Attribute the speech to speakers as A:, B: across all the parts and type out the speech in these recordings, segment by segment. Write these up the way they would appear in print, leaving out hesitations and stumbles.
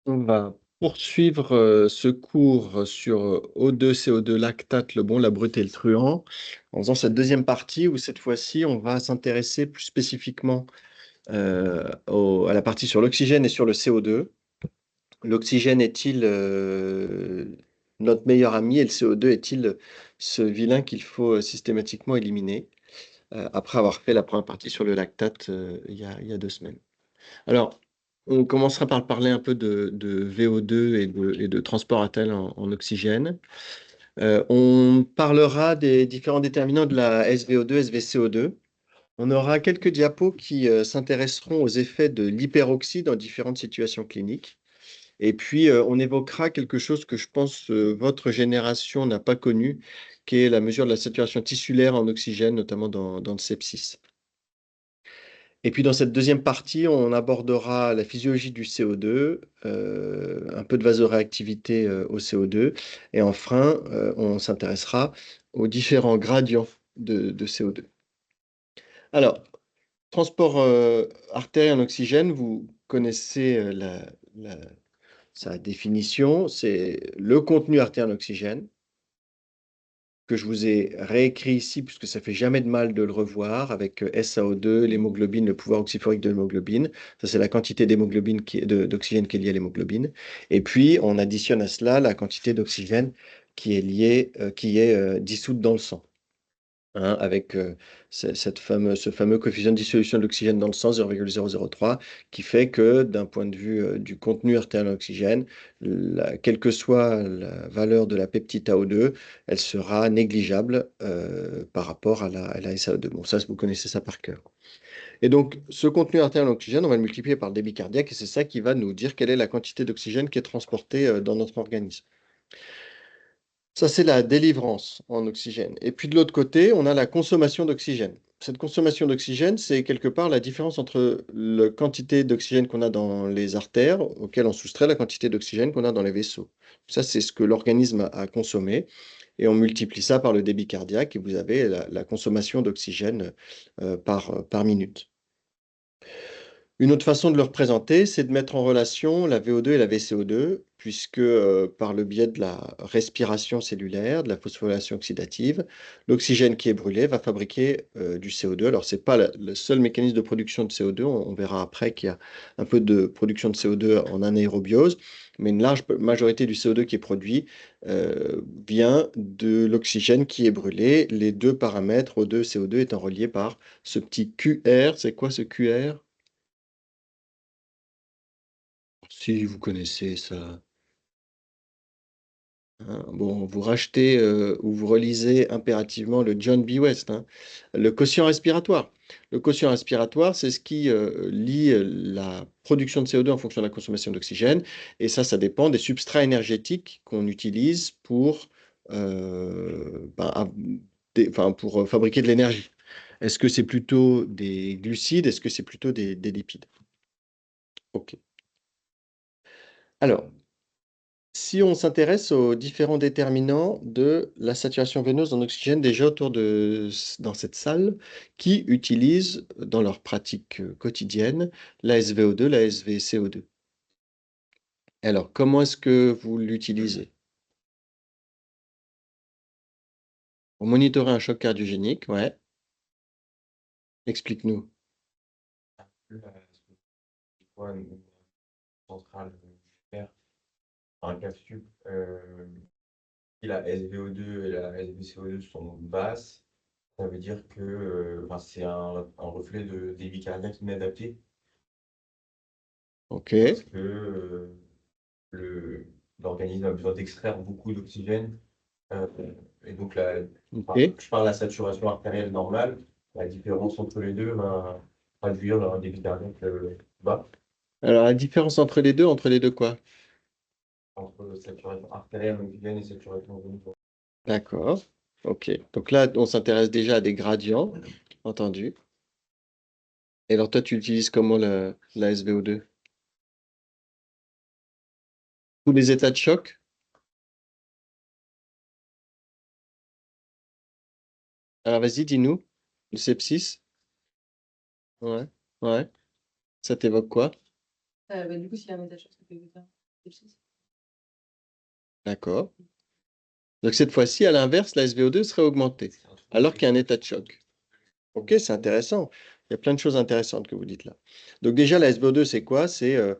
A: On va poursuivre ce cours sur O2, CO2, lactate, le bon, la brute et le truand, en faisant cette deuxième partie où cette fois-ci, on va s'intéresser plus spécifiquement à la partie sur l'oxygène et sur le CO2. L'oxygène est-il notre meilleur ami et le CO2 est-il ce vilain qu'il faut systématiquement éliminer après avoir fait la première partie sur le lactate il y a 2 semaines. Alors, on commencera par parler un peu de VO2 et de transport à tel en oxygène. On parlera des différents déterminants de la SVO2, SVCO2. On aura quelques diapos qui s'intéresseront aux effets de l'hyperoxie dans différentes situations cliniques. Et puis, on évoquera quelque chose que je pense votre génération n'a pas connu, qui est la mesure de la saturation tissulaire en oxygène, notamment dans le sepsis. Et puis dans cette deuxième partie, on abordera la physiologie du CO2, un peu de vasoréactivité au CO2, et enfin, on s'intéressera aux différents gradients de CO2. Alors, transport artérien en oxygène, vous connaissez sa définition, c'est le contenu artérien en oxygène, que je vous ai réécrit ici, puisque ça fait jamais de mal de le revoir, avec SaO2, l'hémoglobine, le pouvoir oxyphorique de l'hémoglobine. Ça, c'est la quantité d'hémoglobine d'oxygène qui est liée à l'hémoglobine. Et puis, on additionne à cela la quantité d'oxygène qui est liée, qui est dissoute dans le sang. Hein, avec ce fameux coefficient de dissolution de l'oxygène dans le sang, 0,003, qui fait que d'un point de vue du contenu artériel en oxygène, quelle que soit la valeur de la peptide AO2, elle sera négligeable par rapport à la SaO2. Bon, ça, vous connaissez ça par cœur. Et donc, ce contenu artériel en oxygène, on va le multiplier par le débit cardiaque, et c'est ça qui va nous dire quelle est la quantité d'oxygène qui est transportée dans notre organisme. Ça, c'est la délivrance en oxygène. Et puis de l'autre côté, on a la consommation d'oxygène. Cette consommation d'oxygène, c'est quelque part la différence entre la quantité d'oxygène qu'on a dans les artères, auquel on soustrait la quantité d'oxygène qu'on a dans les vaisseaux. Ça, c'est ce que l'organisme a consommé. Et on multiplie ça par le débit cardiaque et vous avez la consommation d'oxygène par minute. Une autre façon de le représenter, c'est de mettre en relation la VO2 et la VCO2, puisque par le biais de la respiration cellulaire, de la phosphorylation oxydative, l'oxygène qui est brûlé va fabriquer du CO2. Alors, ce n'est pas le seul mécanisme de production de CO2, on verra après qu'il y a un peu de production de CO2 en anaérobiose, mais une large majorité du CO2 qui est produit vient de l'oxygène qui est brûlé, les deux paramètres O2 et CO2 étant reliés par ce petit QR. C'est quoi ce QR? Si vous connaissez ça, hein. Bon, vous rachetez ou vous relisez impérativement le John B. West, hein. Le quotient respiratoire. Le quotient respiratoire, c'est ce qui lie la production de CO2 en fonction de la consommation d'oxygène. Et ça dépend des substrats énergétiques qu'on utilise pour fabriquer de l'énergie. Est-ce que c'est plutôt des glucides? Est-ce que c'est plutôt des lipides? OK. Alors, si on s'intéresse aux différents déterminants de la saturation veineuse en oxygène déjà dans cette salle, qui utilisent dans leur pratique quotidienne la SVO2, la SVCO2. Alors, comment est-ce que vous l'utilisez? Pour monitorer un choc cardiogénique, ouais. Explique-nous.
B: Soit une centrale nucléaire, un CAFSUP, si la SVO2 et la SVCO2 sont basses, ça veut dire que enfin, c'est un reflet de débit cardiaque inadapté
A: OK.
B: parce que le- l'organisme a besoin d'extraire beaucoup d'oxygène. euh, et donc, enfin,
A: OK.
B: je parle de la saturation artérielle normale. La différence entre les deux va traduire un débit cardiaque bas.
A: Alors, la différence entre les deux quoi?
B: Entre saturation artérielle en oxygène et saturation veineuse.
A: D'accord. OK. Donc là, on s'intéresse déjà à des gradients, entendu. Et alors, toi, tu utilises comment la SVO2? Tous les états de choc? Alors vas-y, dis-nous. Le sepsis? Ouais, ouais. Ça t'évoque quoi?
C: Bah, du coup, s'il y a un état de choc, ça fait que ça.
A: D'accord. Donc cette fois-ci, à l'inverse, la SVO2 serait augmentée,
B: C'est un truc
A: alors qu'il y a un état de
B: que
A: choc. Ok, c'est intéressant. Il y a plein de choses intéressantes que vous dites là. Donc déjà, la SVO2, c'est quoi? C'est euh,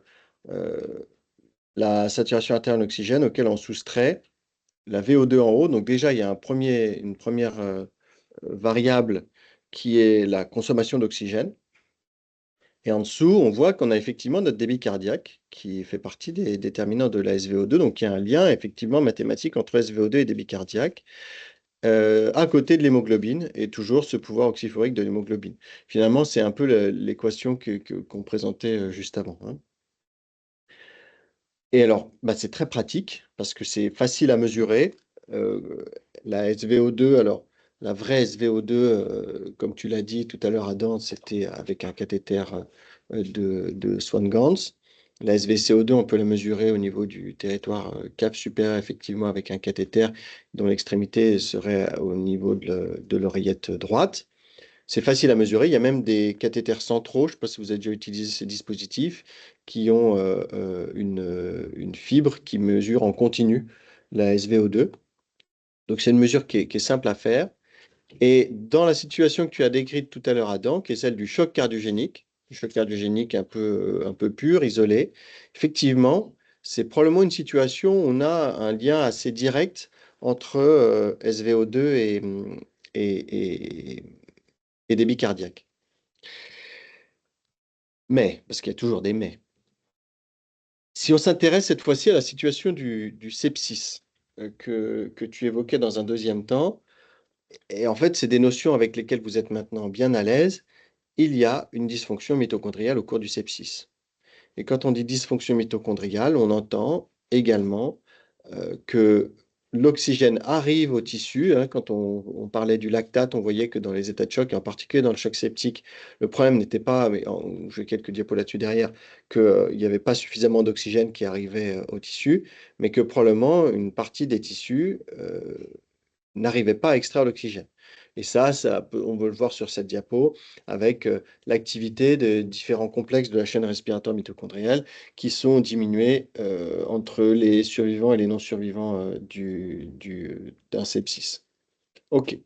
A: la saturation interne en oxygène auquel on soustrait la VO2 en haut. Donc déjà, il y a une première variable qui est la consommation d'oxygène. Et en dessous, on voit qu'on a effectivement notre débit cardiaque qui fait partie des déterminants de la SVO2. Donc il y a un lien effectivement mathématique entre SVO2 et débit cardiaque. À côté de l'hémoglobine et toujours ce pouvoir oxyphorique de l'hémoglobine. Finalement, c'est un peu l'équation qu'on présentait juste avant, hein. Et alors, bah, c'est très pratique parce que c'est facile à mesurer. Euh, la SVO2, alors la vraie SVO2, comme tu l'as dit tout à l'heure, Adam, c'était avec un cathéter de Swan-Ganz. La SVCO2, on peut la mesurer au niveau du territoire cave supérieur, effectivement, avec un cathéter dont l'extrémité serait au niveau de l'oreillette droite. C'est facile à mesurer. Il y a même des cathéters centraux, je ne sais pas si vous avez déjà utilisé ces dispositifs, qui ont une fibre qui mesure en continu la SVO2. Donc c'est une mesure qui est simple à faire. Et dans la situation que tu as décrite tout à l'heure, Adam, qui est celle du choc cardiogénique un peu pur, isolé, effectivement, c'est probablement une situation où on a un lien assez direct entre SVO2 et, et débit cardiaque. Mais, parce qu'il y a toujours des mais. Si on s'intéresse cette fois-ci à la situation du sepsis que tu évoquais dans un deuxième temps, et en fait, c'est des notions avec lesquelles vous êtes maintenant bien à l'aise, il y a une dysfonction mitochondriale au cours du sepsis. Et quand on dit dysfonction mitochondriale, on entend également que l'oxygène arrive au tissu, hein. Quand on parlait du lactate, on voyait que dans les états de choc, et en particulier dans le choc septique, le problème n'était pas, mais je vais quelques diapos là-dessus derrière, qu'il n'y avait pas suffisamment d'oxygène qui arrivait au tissu, mais que probablement une partie des tissus n'arrivait pas à extraire l'oxygène. Et on peut le voir sur cette diapo avec l'activité de différents complexes de la chaîne respiratoire mitochondriale qui sont diminués entre les survivants et les non-survivants d'un sepsis. OK.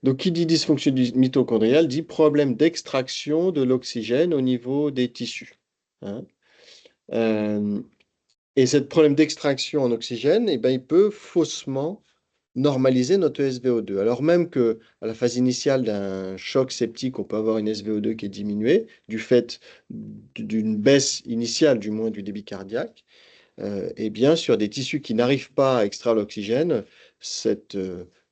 A: Donc, qui dit dysfonction mitochondriale dit problème d'extraction de l'oxygène au niveau des tissus, hein. Euh, et ce problème d'extraction en oxygène, eh ben, il peut faussement normaliser notre SVO2. Alors même que à la phase initiale d'un choc septique, on peut avoir une SVO2 qui est diminuée du fait d'une baisse initiale, du moins du débit cardiaque. Et bien sur des tissus qui n'arrivent pas à extraire l'oxygène, cette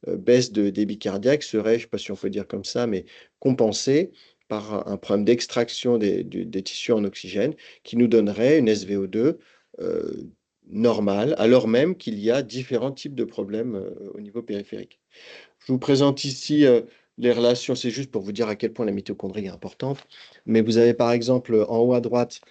A: baisse de débit cardiaque serait, je ne sais pas si on peut dire comme ça, mais compensée par un problème d'extraction des tissus en oxygène qui nous donnerait une SVO2 euh, normale, alors même qu'il y a différents types de problèmes au niveau périphérique. Je vous présente ici les relations, c'est juste pour vous dire à quel point la mitochondrie est importante. Mais vous avez par exemple en haut à droite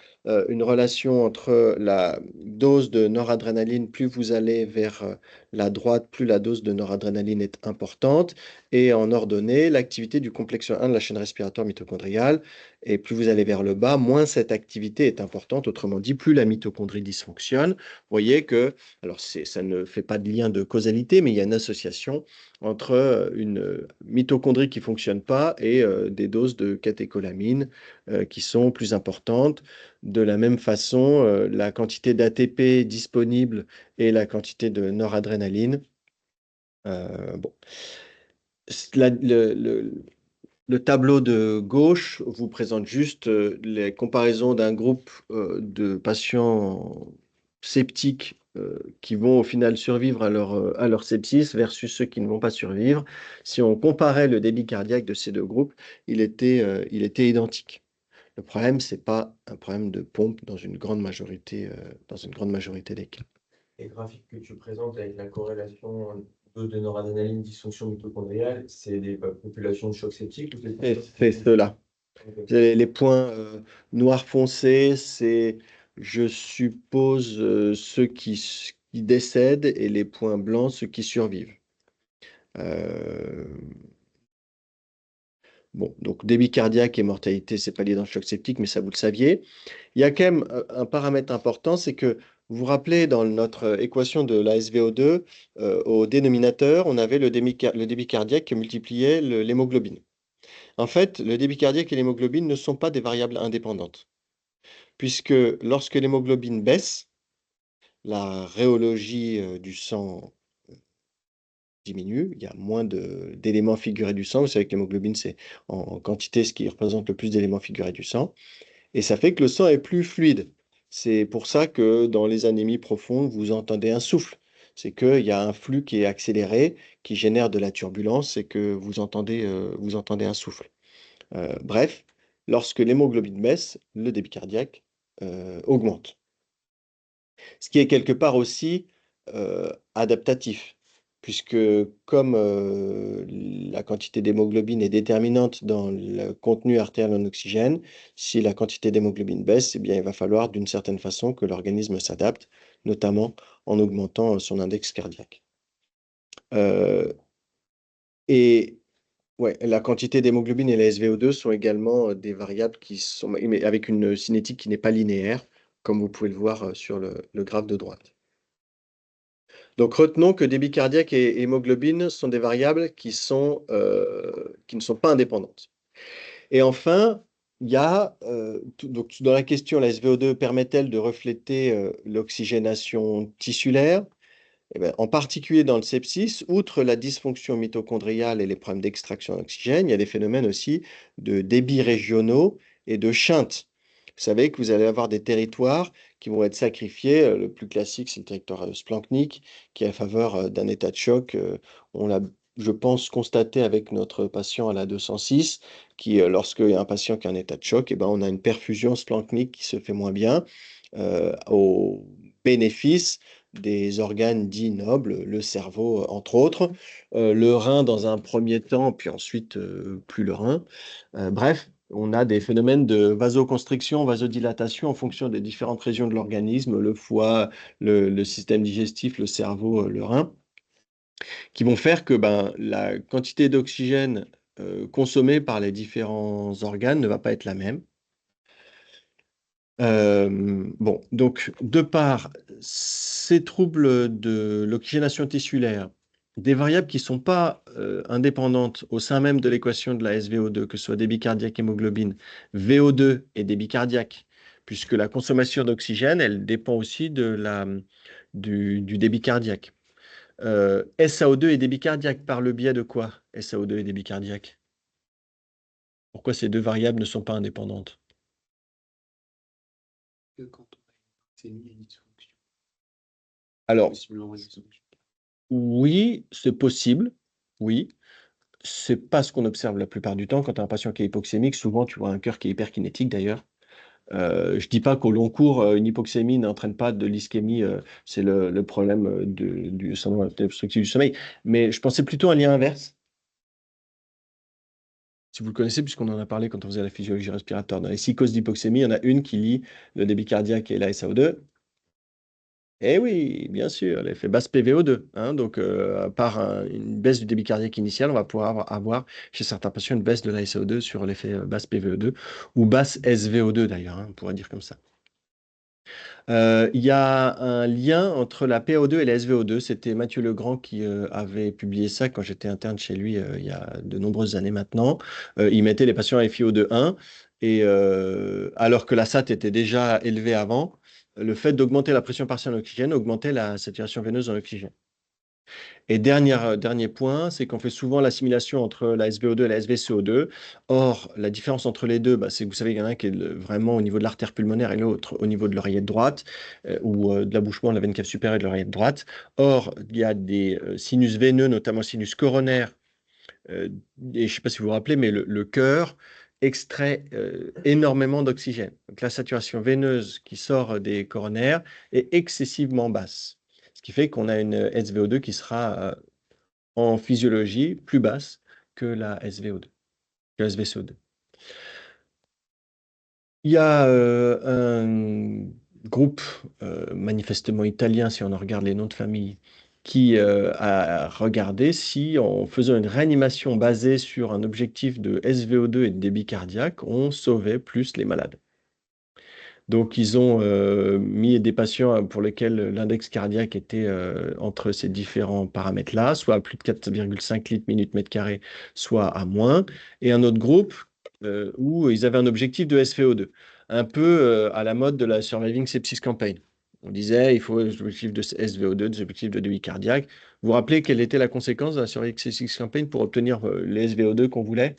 A: une relation entre la dose de noradrénaline, plus vous allez vers la droite, plus la dose de noradrénaline est importante. Et en ordonnée, l'activité du complexe 1 de la chaîne respiratoire mitochondriale. Et plus vous allez vers le bas, moins cette activité est importante. Autrement dit, plus la mitochondrie dysfonctionne. Vous voyez que, alors ça ne fait pas de lien de causalité, mais il y a une association entre une mitochondrie qui ne fonctionne pas et des doses de catécholamine qui sont plus importantes. De la même façon, la quantité d'ATP disponible et la quantité de noradrénaline. Bon. Le tableau de gauche vous présente juste les comparaisons d'un groupe de patients sceptiques qui vont au final survivre à leur sepsis versus ceux qui ne vont pas survivre. Si on comparait le débit cardiaque de ces deux groupes, il était identique. Le problème, c'est pas un problème de pompe dans une grande majorité des cas.
B: les graphiques que tu présentes avec la corrélation dose de noradrénaline, dysfonction mitochondriale, c'est des populations de choc septique ou c'est des
A: Et
B: chocs
A: c'est
B: septiques?
A: cela.
B: Ok.
A: Les points noirs foncés, c'est, je suppose, ceux qui décèdent et les points blancs, ceux qui survivent. Euh, bon, donc débit cardiaque et mortalité, c'est pas lié dans le choc septique, mais ça vous le saviez. Il y a quand même un paramètre important, c'est que Vous vous rappelez, dans notre équation de la SVO2, au dénominateur, on avait le débit cardiaque qui multipliait l'hémoglobine. En fait, le débit cardiaque et l'hémoglobine ne sont pas des variables indépendantes, puisque lorsque l'hémoglobine baisse, la rhéologie du sang diminue, il y a moins d'éléments figurés du sang. Vous savez que l'hémoglobine, c'est en quantité ce qui représente le plus d'éléments figurés du sang. Et ça fait que le sang est plus fluide. C'est pour ça que dans les anémies profondes, vous entendez un souffle. C'est qu'il y a un flux qui est accéléré, qui génère de la turbulence et que vous entendez un souffle. Bref, lorsque l'hémoglobine baisse, le débit cardiaque augmente. Ce qui est quelque part aussi adaptatif, puisque comme la quantité d'hémoglobine est déterminante dans le contenu artériel en oxygène, si la quantité d'hémoglobine baisse, eh bien, il va falloir d'une certaine façon que l'organisme s'adapte, notamment en augmentant son index cardiaque. Euh, et ouais, la quantité d'hémoglobine et la SVO2 sont également des variables qui sont, mais avec une cinétique qui n'est pas linéaire, comme vous pouvez le voir sur le graphe de droite. Donc retenons que débit cardiaque et hémoglobine sont des variables qui ne sont pas indépendantes. Et enfin, il y a, donc dans la question, la SVO2 permet-elle de refléter l'oxygénation tissulaire? Eh ben, en particulier dans le sepsis, outre la dysfonction mitochondriale et les problèmes d'extraction d'oxygène, il y a des phénomènes aussi de débits régionaux et de shunt. Vous savez que vous allez avoir des territoires qui vont être sacrifiés. Le plus classique, c'est le territoire splanchnique, qui est à faveur d'un état de choc. On l'a, je pense, constaté avec notre patient à la 206, qui, lorsqu'il y a un patient qui a un état de choc, eh ben, on a une perfusion splanchnique qui se fait moins bien, au bénéfice des organes dits nobles, le cerveau, entre autres, le rein dans un premier temps, puis ensuite plus le rein. Bref, on a des phénomènes de vasoconstriction, vasodilatation en fonction des différentes régions de l'organisme, le foie, le système digestif, le cerveau, le rein, qui vont faire que ben, la quantité d'oxygène consommée par les différents organes ne va pas être la même. Bon, donc, de par ces troubles de l'oxygénation tissulaire, des variables qui ne sont pas indépendantes au sein même de l'équation de la SVO2, que ce soit débit cardiaque, hémoglobine, VO2 et débit cardiaque, puisque la consommation d'oxygène, elle dépend aussi du débit cardiaque. SAO2 et débit cardiaque, par le biais de quoi? SAO2 et débit cardiaque. Pourquoi ces deux variables ne sont pas indépendantes?
C: Que quand c'est mis à une dysfonction,
A: Alors,
C: possiblement une dysfonction.
A: oui, c'est possible. Oui, c'est pas ce qu'on observe la plupart du temps. Quand tu as un patient qui est hypoxémique, souvent tu vois un cœur qui est hyperkinétique d'ailleurs. Je dis pas qu'au long cours, une hypoxémie n'entraîne pas de l'ischémie, c'est le problème du syndrome obstructif du sommeil. Mais je pensais plutôt à un lien inverse. Si vous le connaissez, puisqu'on en a parlé quand on faisait la physiologie respiratoire. Dans les 6 causes d'hypoxémie, il y en a une qui lie le débit cardiaque et la SAO2. Eh oui, bien sûr, l'effet basse PVO2, hein, donc, par une baisse du débit cardiaque initial, on va pouvoir avoir chez certains patients une baisse de la SAO2 sur l'effet basse PVO2 ou basse SVO2 d'ailleurs, hein, on pourrait dire comme ça. Il y a un lien entre la PO2 et la SVO2. C'était Mathieu Legrand qui avait publié ça quand j'étais interne chez lui il y a de nombreuses années maintenant. Il mettait les patients à FiO2 1 et alors que la SAT était déjà élevée avant, le fait d'augmenter la pression partielle en oxygène augmentait la saturation veineuse en oxygène. Et dernier point, c'est qu'on fait souvent l'assimilation entre la SVO2 et la SVCO2. Or, la différence entre les deux, bah, c'est que vous savez, il y en a un qui est vraiment au niveau de l'artère pulmonaire et l'autre au niveau de l'oreillette droite, ou de l'abouchement de la veine cave supérieure et de l'oreillette droite. Or, il y a des sinus veineux, notamment sinus coronaire, et je ne sais pas si vous vous rappelez, mais le cœur extrait énormément d'oxygène. Donc la saturation veineuse qui sort des coronaires est excessivement basse. Ce qui fait qu'on a une SVO2 qui sera en physiologie plus basse que la SVO2, que la SVCO2. Il y a un groupe manifestement italien, si on en regarde les noms de famille, qui a regardé si, en faisant une réanimation basée sur un objectif de SVO2 et de débit cardiaque, on sauvait plus les malades. Donc, ils ont mis des patients pour lesquels l'index cardiaque était entre ces différents paramètres-là, soit à plus de 4,5 litres minute mètre carré, soit à moins. Et un autre groupe où ils avaient un objectif de SVO2, un peu à la mode de la Surviving Sepsis Campaign. On disait, il faut des objectifs de SVO2, des objectifs de débit cardiaque. Vous vous rappelez quelle était la conséquence de la Surviving Sepsis Campaign pour obtenir les SVO2 qu'on voulait?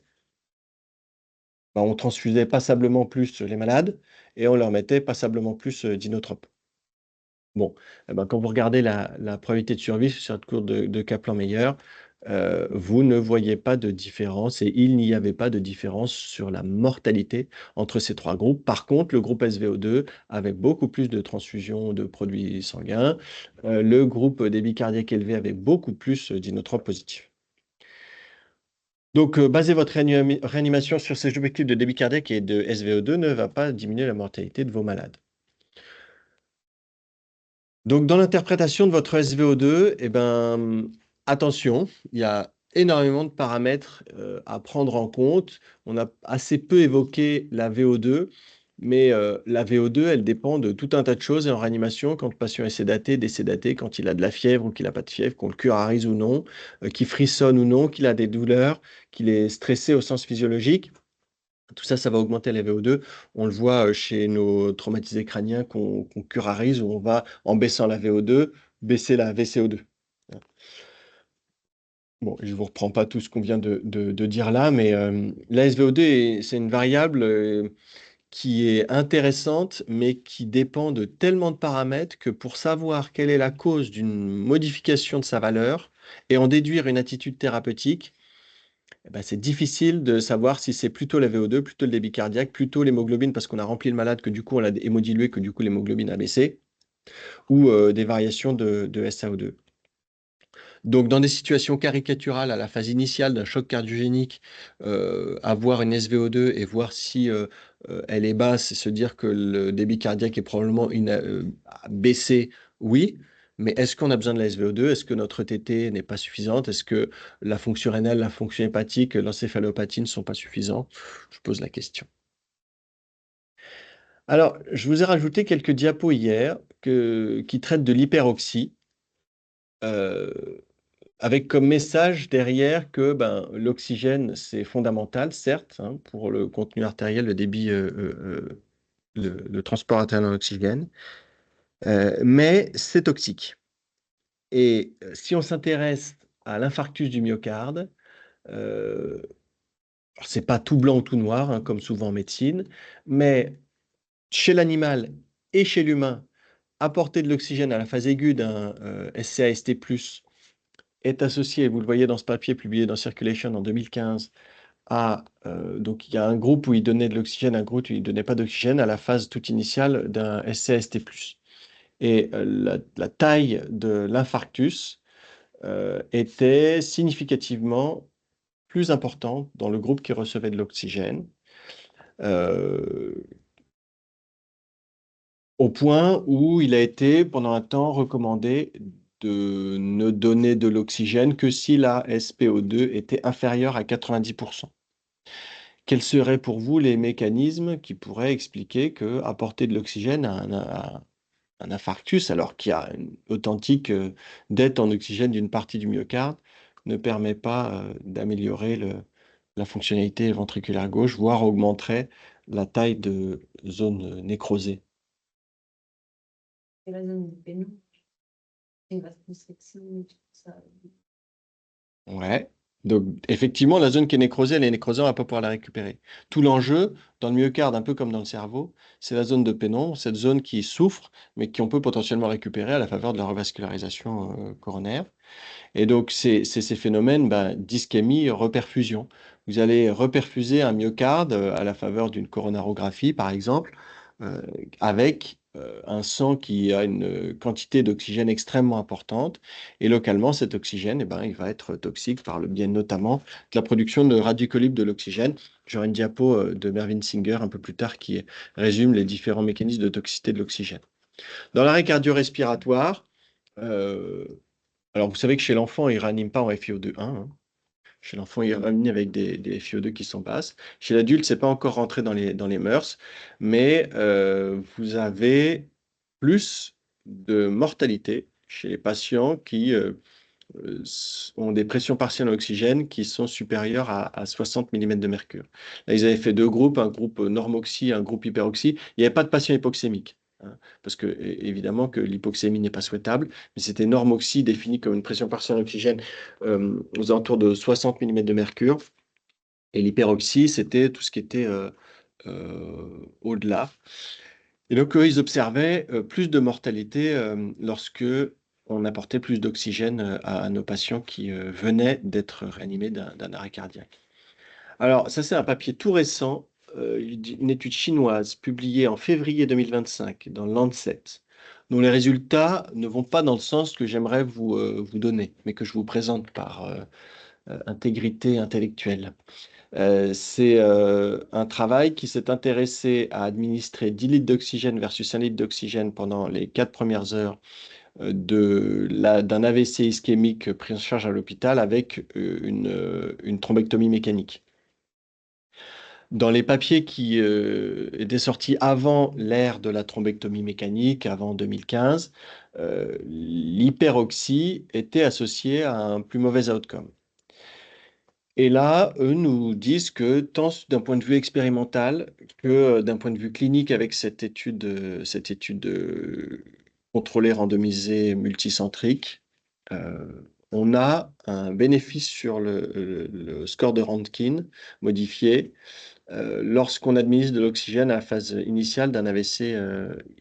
A: Ben, on transfusait passablement plus les malades et on leur mettait passablement plus d'inotropes. Bon, eh ben, quand vous regardez la probabilité de survie sur cette courbe de Kaplan-Meier, vous ne voyez pas de différence et il n'y avait pas de différence sur la mortalité entre ces trois groupes. Par contre, le groupe SVO2 avait beaucoup plus de transfusions de produits sanguins. Le groupe débit cardiaque élevé avait beaucoup plus d'inotropes positifs. Donc, baser votre réanimation sur ces objectifs de débit cardiaque et de SVO2 ne va pas diminuer la mortalité de vos malades. Donc, dans l'interprétation de votre SVO2, eh ben, attention, il y a énormément de paramètres à prendre en compte. On a assez peu évoqué la VO2, mais la VO2, elle dépend de tout un tas de choses. Et en réanimation, quand le patient est sédaté, désédaté, quand il a de la fièvre ou qu'il n'a pas de fièvre, qu'on le curarise ou non, qu'il frissonne ou non, qu'il a des douleurs, qu'il est stressé au sens physiologique, tout ça, ça va augmenter la VO2. On le voit chez nos traumatisés crâniens qu'on curarise, où on va, en baissant la VO2, baisser la VCO2. Bon, je ne vous reprends pas tout ce qu'on vient de dire là, mais la SVO2, c'est une variable qui est intéressante, mais qui dépend de tellement de paramètres que pour savoir quelle est la cause d'une modification de sa valeur et en déduire une attitude thérapeutique, eh ben, c'est difficile de savoir si c'est plutôt la VO2, plutôt le débit cardiaque, plutôt l'hémoglobine parce qu'on a rempli le malade, que du coup on l'a hémodilué, que du coup l'hémoglobine a baissé, ou des variations de SAO2. Donc dans des situations caricaturales à la phase initiale d'un choc cardiogénique, avoir une SVO2 et voir si elle est basse et se dire que le débit cardiaque est probablement baissé, oui. Mais est-ce qu'on a besoin de la SVO2? Est-ce que notre TT n'est pas suffisante? Est-ce que la fonction rénale, la fonction hépatique, l'encéphalopathie ne sont pas suffisants? Je pose la question. Alors, je vous ai rajouté quelques diapos hier qui traitent de l'hyperoxie, avec comme message derrière que ben, l'oxygène, c'est fondamental, certes, hein, pour le contenu artériel, le débit, le transport artériel en oxygène, mais c'est toxique. Et si on s'intéresse à l'infarctus du myocarde, c'est pas tout blanc ou tout noir, hein, comme souvent en médecine, mais chez l'animal et chez l'humain, apporter de l'oxygène à la phase aiguë d'un SCAST+, est associé, vous le voyez dans ce papier publié dans Circulation en 2015, donc il y a un groupe où il donnait de l'oxygène, un groupe où il ne donnait pas d'oxygène à la phase toute initiale d'un SCAST+. Et la taille de l'infarctus était significativement plus importante dans le groupe qui recevait de l'oxygène, au point où il a été pendant un temps recommandé de ne donner de l'oxygène que si la SPO2 était inférieure à 90%. Quels seraient pour vous les mécanismes qui pourraient expliquer que apporter de l'oxygène à un infarctus, alors qu'il y a une authentique dette en oxygène d'une partie du myocarde, ne permet pas d'améliorer la fonctionnalité ventriculaire gauche, voire augmenterait la taille de zone nécrosée?
D: Et la zone de pénon, une vasoconstriction, tout ça.
A: Ouais. Donc, effectivement, la zone qui est nécrosée, elle est nécrosée, on ne va pas pouvoir la récupérer. Tout l'enjeu, dans le myocarde, un peu comme dans le cerveau, c'est la zone de pénombre, cette zone qui souffre, mais qu'on peut potentiellement récupérer à la faveur de la revascularisation coronaire. Et donc, c'est ces phénomènes d'ischémie, reperfusion. Vous allez reperfuser un myocarde à la faveur d'une coronarographie, par exemple, avec un sang qui a une quantité d'oxygène extrêmement importante. Et localement, cet oxygène, il va être toxique par le biais notamment de la production de radicaux libres de l'oxygène. J'aurai une diapo de Mervyn Singer un peu plus tard qui résume les différents mécanismes de toxicité de l'oxygène. Dans l'arrêt cardio-respiratoire, alors vous savez que chez l'enfant, il ne réanime pas en FiO2 1, hein. Chez l'enfant, il est revenu avec des FiO2 qui sont basses. Chez l'adulte, ce n'est pas encore rentré dans les mœurs, mais vous avez plus de mortalité chez les patients qui ont des pressions partielles en oxygène qui sont supérieures à 60 mm de mercure. Là, ils avaient fait deux groupes, un groupe normoxy, un groupe hyperoxy. Il n'y avait pas de patients hypoxémiques, hein, parce que évidemment que l'hypoxémie n'est pas souhaitable, mais c'était normoxy défini comme une pression partielle en oxygène aux alentours de 60 mm de mercure. Et l'hyperoxy, c'était tout ce qui était au-delà. Et donc, eux, ils observaient plus de mortalité lorsque on apportait plus d'oxygène à nos patients qui venaient d'être réanimés d'un arrêt cardiaque. Alors, ça, c'est un papier tout récent, une étude chinoise publiée en février 2025 dans le Lancet, dont les résultats ne vont pas dans le sens que j'aimerais vous donner, mais que je vous présente par intégrité intellectuelle. C'est un travail qui s'est intéressé à administrer 10 litres d'oxygène versus 1 litre d'oxygène pendant les 4 premières heures d'un AVC ischémique pris en charge à l'hôpital avec une thrombectomie mécanique. Dans les papiers qui étaient sortis avant l'ère de la thrombectomie mécanique, avant 2015, l'hyperoxie était associée à un plus mauvais outcome. Et là, eux nous disent que tant d'un point de vue expérimental que d'un point de vue clinique avec cette étude contrôlée, randomisée, multicentrique, on a un bénéfice sur le score de Rankin modifié lorsqu'on administre de l'oxygène à la phase initiale d'un AVC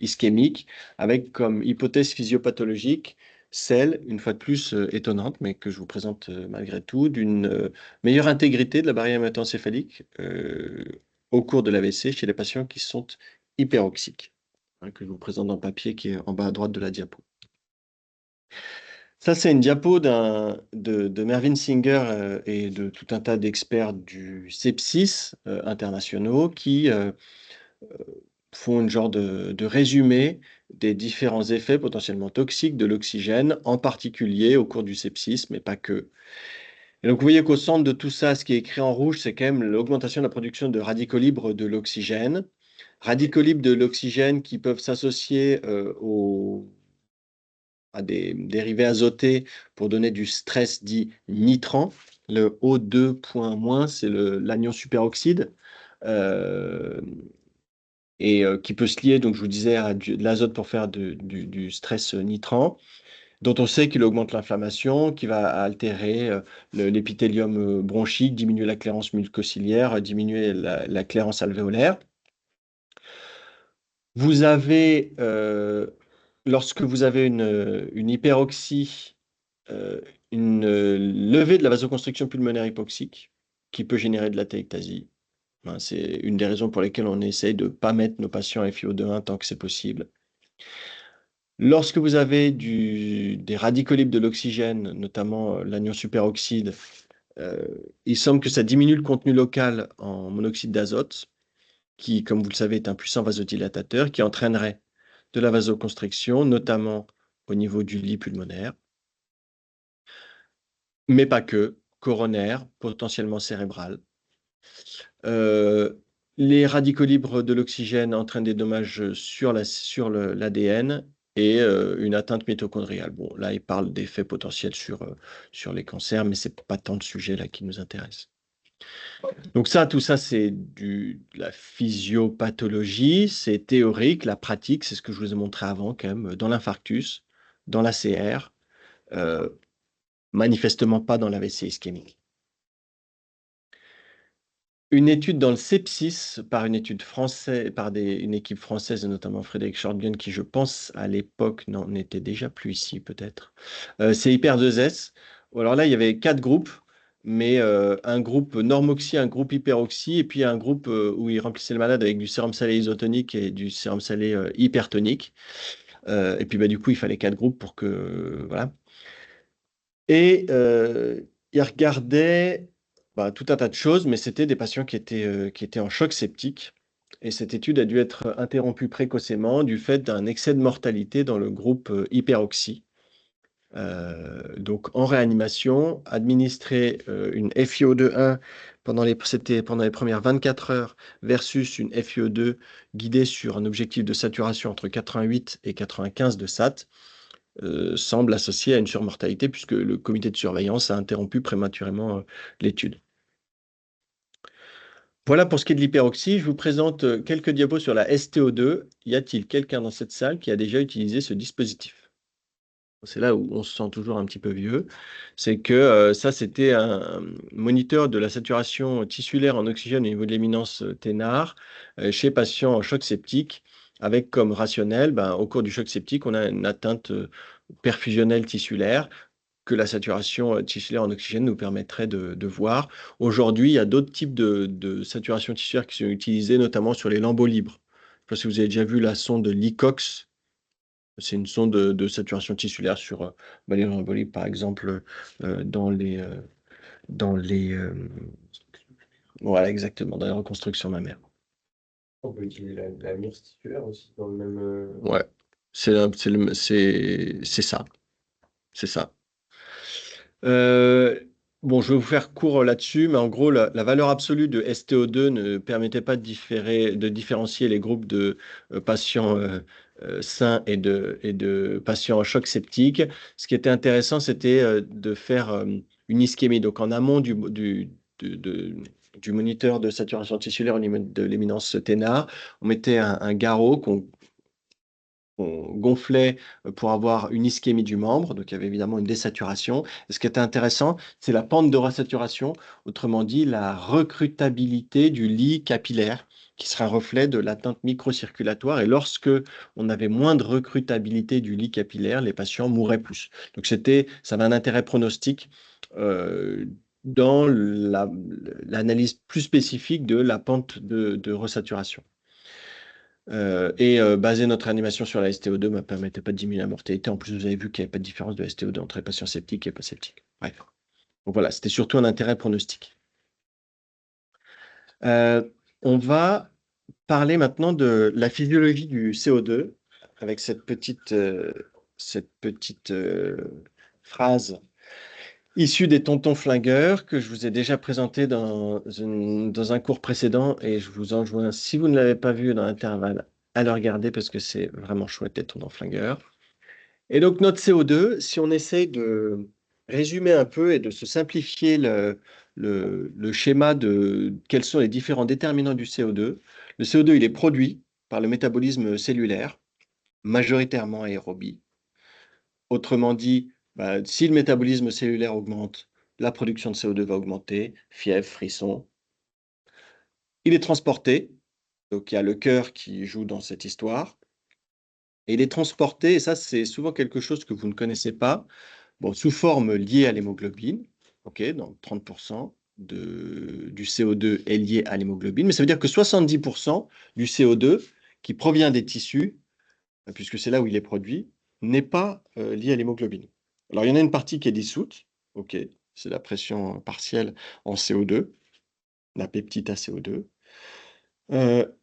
A: ischémique, avec comme hypothèse physiopathologique celle, une fois de plus étonnante, mais que je vous présente malgré tout, d'une meilleure intégrité de la barrière hémato-encéphalique au cours de l'AVC chez les patients qui sont hyperoxiques, hein, que je vous présente dans le papier qui est en bas à droite de la diapo. Ça, c'est une diapo de Mervyn Singer et de tout un tas d'experts du sepsis internationaux qui font une genre de résumé des différents effets potentiellement toxiques de l'oxygène, en particulier au cours du sepsis, mais pas que. Et donc, vous voyez qu'au centre de tout ça, ce qui est écrit en rouge, c'est quand même l'augmentation de la production de radicaux libres de l'oxygène. Radicaux libres de l'oxygène qui peuvent s'associer à des dérivés azotés pour donner du stress dit nitrant. Le O2 c'est l'anion superoxyde. Et qui peut se lier, donc je vous disais, à de l'azote pour faire du stress nitrant, dont on sait qu'il augmente l'inflammation, qui va altérer l'épithélium bronchique, diminuer la clairance mucociliaire, diminuer la clairance alvéolaire. Vous avez, lorsque vous avez une hyperoxie, une levée de la vasoconstriction pulmonaire hypoxique qui peut générer de la téectasie. C'est une des raisons pour lesquelles on essaye de ne pas mettre nos patients à FiO2 tant que c'est possible. Lorsque vous avez des radicaux libres de l'oxygène, notamment l'anion superoxyde, il semble que ça diminue le contenu local en monoxyde d'azote, qui, comme vous le savez, est un puissant vasodilatateur, qui entraînerait de la vasoconstriction, notamment au niveau du lit pulmonaire, mais pas que, coronaire, potentiellement cérébral. Les radicaux libres de l'oxygène entraînent des dommages sur l'ADN et une atteinte mitochondriale. Bon, là, il parle d'effets potentiels sur les cancers, mais ce n'est pas tant le sujet là qui nous intéresse. Donc tout ça, c'est de la physiopathologie, c'est théorique. La pratique, c'est ce que je vous ai montré avant quand même, dans l'infarctus, dans l'ACR, manifestement pas dans l'AVC ischémique. Une étude dans le sepsis par une équipe française, et notamment Frédéric Shortgen, qui je pense à l'époque n'en était déjà plus ici peut-être. C'est Hyper2S. Alors là, il y avait 4 groupes, mais un groupe normoxy, un groupe hyperoxy, et puis un groupe où ils remplissaient le malade avec du sérum salé isotonique et du sérum salé hypertonique. Et puis du coup, il fallait 4 groupes pour que... voilà. Et ils regardaient tout un tas de choses, mais c'était des patients qui étaient en choc septique. Et cette étude a dû être interrompue précocement du fait d'un excès de mortalité dans le groupe hyperoxy. Donc en réanimation, administrer une FiO2 c'était pendant les premières 24 heures versus une FiO2 guidée sur un objectif de saturation entre 88 et 95 de SAT, semble associé à une surmortalité puisque le comité de surveillance a interrompu prématurément l'étude. Voilà pour ce qui est de l'hyperoxie. Je vous présente quelques diapos sur la STO2. Y a-t-il quelqu'un dans cette salle qui a déjà utilisé ce dispositif? C'est là où on se sent toujours un petit peu vieux. C'est que ça, c'était un moniteur de la saturation tissulaire en oxygène au niveau de l'éminence Thénard chez patients en choc septique, avec comme rationnel, au cours du choc septique, on a une atteinte perfusionnelle tissulaire que la saturation tissulaire en oxygène nous permettrait de voir. Aujourd'hui, il y a d'autres types de saturation tissulaire qui sont utilisées, notamment sur les lambeaux libres. Je ne sais pas si vous avez déjà vu la sonde Licox. C'est une sonde de saturation tissulaire sur les lambeaux libres, par exemple, dans les... voilà, exactement, dans les reconstructions mammaires.
B: On peut utiliser la myrse tissulaire aussi dans le même.
A: Ouais, c'est ça. C'est ça. Bon, je vais vous faire court là-dessus, mais en gros, la valeur absolue de STO2 ne permettait pas de différencier les groupes de patients sains et de patients en choc septique. Ce qui était intéressant, c'était de faire une ischémie. Donc, en amont du moniteur de saturation tissulaire au niveau de l'éminence Thénard, on mettait un garrot qu'on gonflait pour avoir une ischémie du membre, donc il y avait évidemment une désaturation. Et ce qui était intéressant, c'est la pente de resaturation, autrement dit la recrutabilité du lit capillaire, qui sera un reflet de l'atteinte microcirculatoire. Et lorsque on avait moins de recrutabilité du lit capillaire, les patients mouraient plus. Donc ça avait un intérêt pronostique dans l'analyse plus spécifique de la pente de resaturation. Baser notre animation sur la STO2 ne me permettait pas de diminuer la mortalité. En plus, vous avez vu qu'il n'y avait pas de différence de STO2 entre les patients septiques et pas septiques. Bref. Donc voilà, c'était surtout un intérêt pronostique. On va parler maintenant de la physiologie du CO2 avec cette petite phrase issue des tontons flingueurs que je vous ai déjà présentée dans un cours précédent et je vous enjoins, si vous ne l'avez pas vu dans l'intervalle, à le regarder parce que c'est vraiment chouette les tontons flingueurs. Et donc notre CO2, si on essaye de résumer un peu et de se simplifier le schéma de quels sont les différents déterminants du CO2, le CO2 il est produit par le métabolisme cellulaire, majoritairement aérobie. Autrement dit, si le métabolisme cellulaire augmente, la production de CO2 va augmenter, fièvre, frisson. Il est transporté, donc il y a le cœur qui joue dans cette histoire. Et il est transporté, et ça c'est souvent quelque chose que vous ne connaissez pas, sous forme liée à l'hémoglobine, donc 30% du CO2 est lié à l'hémoglobine, mais ça veut dire que 70% du CO2 qui provient des tissus, puisque c'est là où il est produit, n'est pas lié à l'hémoglobine. Alors, il y en a une partie qui est dissoute, c'est la pression partielle en CO2, la peptide ACO2.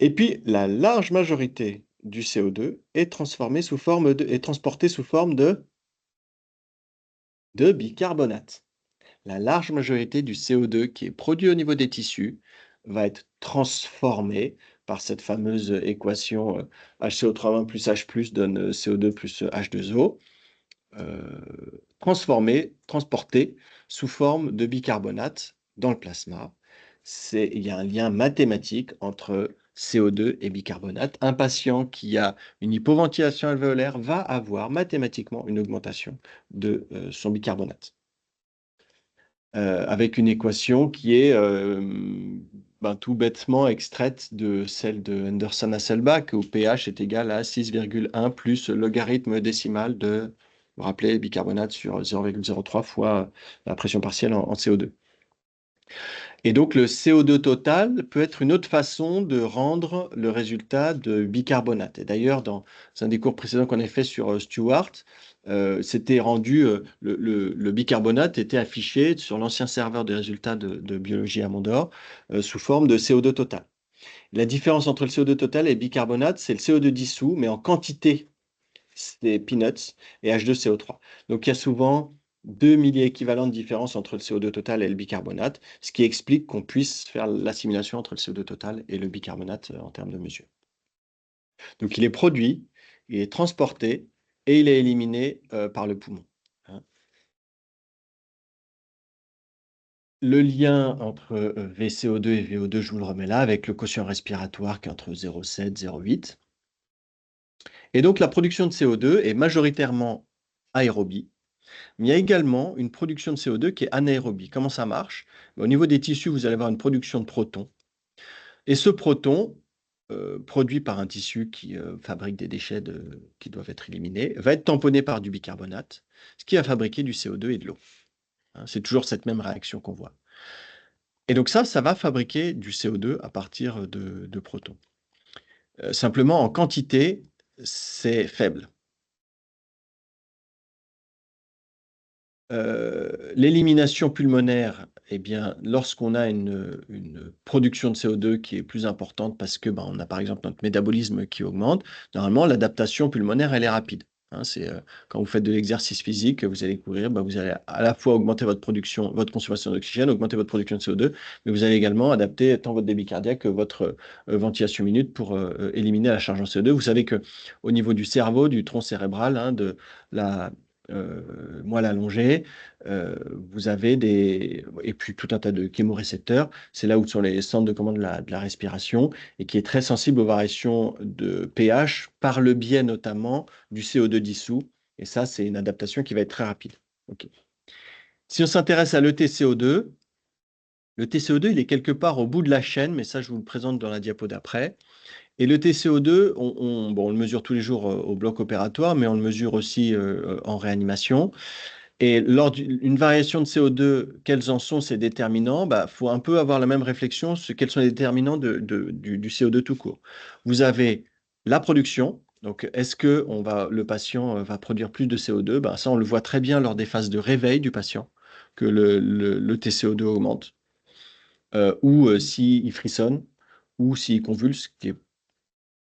A: Et puis, la large majorité du CO2 est transportée sous forme de bicarbonate. La large majorité du CO2 qui est produit au niveau des tissus va être transformé par cette fameuse équation HCO3- plus H+ donne CO2 plus H2O, transporté sous forme de bicarbonate dans le plasma. Il y a un lien mathématique entre CO2 et bicarbonate. Un patient qui a une hypoventilation alvéolaire va avoir mathématiquement une augmentation de son bicarbonate. Avec une équation qui est tout bêtement extraite de celle de Henderson-Hasselbalch, où pH est égal à 6,1 plus logarithme décimal de, vous vous rappelez, bicarbonate sur 0,03 fois la pression partielle en CO2. Et donc le CO2 total peut être une autre façon de rendre le résultat de bicarbonate. Et d'ailleurs, dans un des cours précédents qu'on a fait sur Stewart, c'était rendu, le bicarbonate était affiché sur l'ancien serveur des résultats de biologie à Mondor sous forme de CO2 total. La différence entre le CO2 total et le bicarbonate, c'est le CO2 dissous, mais en quantité c'est peanuts, et H2CO3. Donc il y a souvent 2 milliéquivalents de différence entre le CO2 total et le bicarbonate, ce qui explique qu'on puisse faire l'assimilation entre le CO2 total et le bicarbonate en termes de mesure. Donc il est produit, il est transporté et il est éliminé par le poumon. Hein. Le lien entre VCO2 et VO2, je vous le remets là, avec le quotient respiratoire qui est entre 0,7 et 0,8. Et donc la production de CO2 est majoritairement aérobie, mais il y a également une production de CO2 qui est anaérobie. Comment ça marche? Au niveau des tissus, vous allez avoir une production de protons. Et ce proton, produit par un tissu qui fabrique des déchets qui doivent être éliminés, va être tamponné par du bicarbonate, ce qui va fabriquer du CO2 et de l'eau. Hein, c'est toujours cette même réaction qu'on voit. Et donc ça va fabriquer du CO2 à partir de protons. Simplement, en quantité, c'est faible. L'élimination pulmonaire, eh bien, lorsqu'on a une production de CO2 qui est plus importante parce que on a par exemple notre métabolisme qui augmente, normalement l'adaptation pulmonaire elle est rapide. Hein, quand vous faites de l'exercice physique, vous allez courir, vous allez à la fois augmenter votre production, votre consommation d'oxygène, augmenter votre production de CO2, mais vous allez également adapter tant votre débit cardiaque que votre ventilation minute pour éliminer la charge en CO2. Vous savez que au niveau du cerveau, du tronc cérébral, hein, de la moelle allongée, vous avez et puis tout un tas de chémorécepteurs. C'est là où sont les centres de commande de la respiration et qui est très sensible aux variations de pH par le biais notamment du CO2 dissous. Et ça, c'est une adaptation qui va être très rapide. Okay. Si on s'intéresse à l'ETCO2, le TCO2, il est quelque part au bout de la chaîne, mais ça, je vous le présente dans la diapo d'après. Et le TCO2, on le mesure tous les jours au bloc opératoire, mais on le mesure aussi en réanimation. Et lors d'une variation de CO2, quels en sont ces déterminants? Faut un peu avoir la même réflexion sur quels sont les déterminants du CO2 tout court. Vous avez la production. Donc, est-ce que le patient va produire plus de CO2? Ça, on le voit très bien lors des phases de réveil du patient, que le TCO2 augmente, ou s'il frissonne, ou s'il convulse, qui est